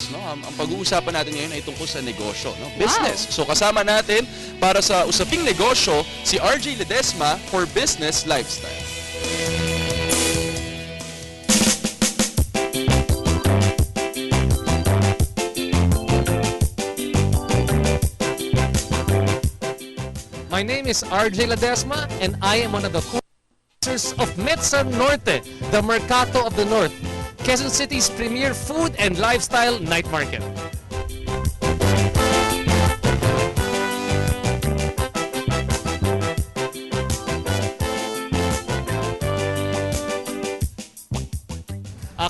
business. No? Ang pag-uusapan natin ngayon ay tungkol sa negosyo, no? Business. So kasama natin para sa usaping negosyo si RJ Ledesma for Business Lifestyle. My name is RJ Ledesma and I am one of the co-owners of Metza Norte, the Mercato of the North, Quezon City's premier food and lifestyle night market.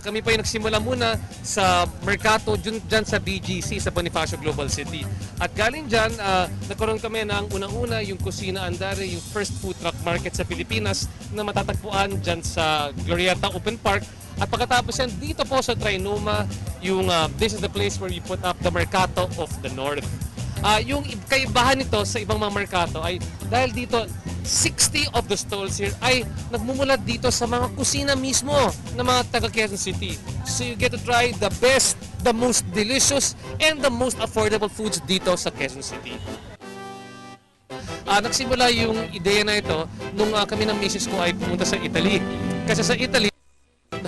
Kami pa yung nagsimula muna sa Mercato dyan sa BGC, sa Bonifacio Global City. At galing dyan, nagkaroon kami ng unang-una yung Kusina Andare, yung first food truck market sa Pilipinas na matatagpuan dyan sa Glorieta Open Park. At pagkatapos yan, dito po sa Trinoma, yung this is the place where we put up the Mercato of the North. Yung kaibahan nito sa ibang mga merkato ay dahil dito 60 of the stalls here ay nagmumulat dito sa mga kusina mismo ng mga taga Quezon City. So you get to try the best, the most delicious, and the most affordable foods dito sa Quezon City. Nagsimula yung ideya na ito nung kami ng misis ko ay pumunta sa Italy. Kasi sa Italy,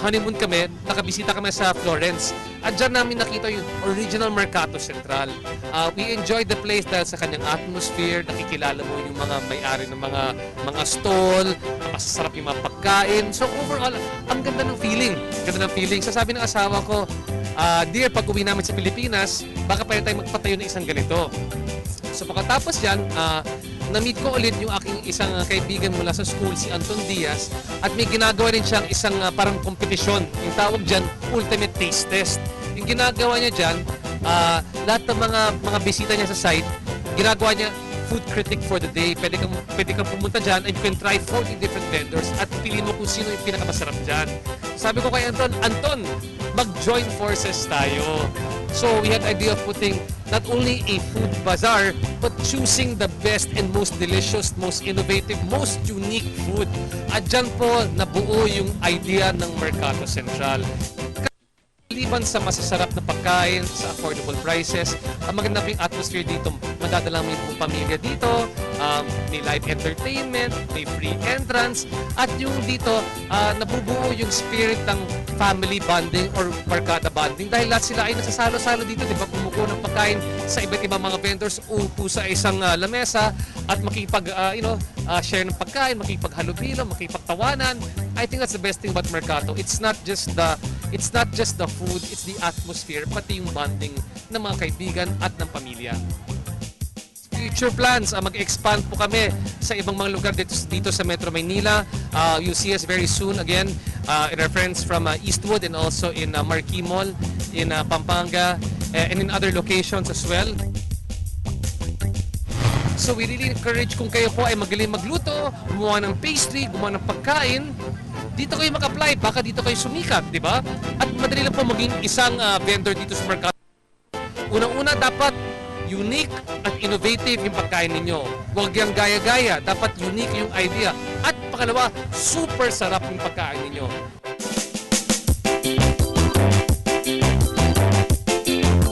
honeymoon kami, nakabisita kami sa Florence. At dyan namin nakita yung original Mercato Central. We enjoyed the place dahil sa kanyang atmosphere, nakikilala mo yung mga may-ari ng mga stall, masasarap yung mga pagkain. So overall, ang ganda ng feeling. Ganda ng feeling. So sabi ng asawa ko, dear, pag uwi namin sa Pilipinas, baka pwede tayo magpatayo ng isang ganito. So pagkatapos yan, na-meet ko ulit yung aking isang kaibigan mula sa school, si Anton Diaz, at may ginagawa rin siyang isang parang kompetisyon. Yung tawag dyan, Ultimate Taste Test. Yung ginagawa niya dyan, lahat ng mga bisita niya sa site, ginagawa niya food critic for the day. Pwede kang pumunta dyan and you can try 40 different vendors at pili mo kung sino yung pinakamasarap dyan. Sabi ko kay Anton, mag-join forces tayo. So we had the idea of putting not only a food bazaar, but choosing the best and most delicious, most innovative, most unique food. At dyan po nabuo yung idea ng Mercato Central. Maliban sa masasarap na pagkain, sa affordable prices, ang maganda pong atmosphere dito, madadala mo yung pamilya dito, may live entertainment, may free entrance, at yung dito, nabubuo yung spirit ng family bonding or barkada bonding dahil lahat sila ay nagsasalo-salo dito, di ba? Kumukuha ng pagkain sa iba't ibang mga vendors, upo sa isang lamesa at share ng pagkain, makipaghalubilo, makipagtawanan. I think that's the best thing about Mercato. It's not just the food, it's the atmosphere, pati yung bonding ng mga kaibigan at ng pamilya. Future plans, mag-expand po kami sa ibang mga lugar dito sa Metro Manila. You'll see us very soon again in our friends from Eastwood and also in Marquee Mall, in Pampanga, and in other locations as well. So we really encourage kung kayo po ay magaling magluto, gumawa ng pastry, gumawa ng pagkain, dito kayo mag-apply, baka dito kayo sumikat, di ba? At madali lang po maging isang vendor dito sa Mercato. Unang-una, dapat unique at innovative yung pagkain ninyo. Huwag yung gaya-gaya, dapat unique yung idea. At pangalawa, super sarap yung pagkain ninyo.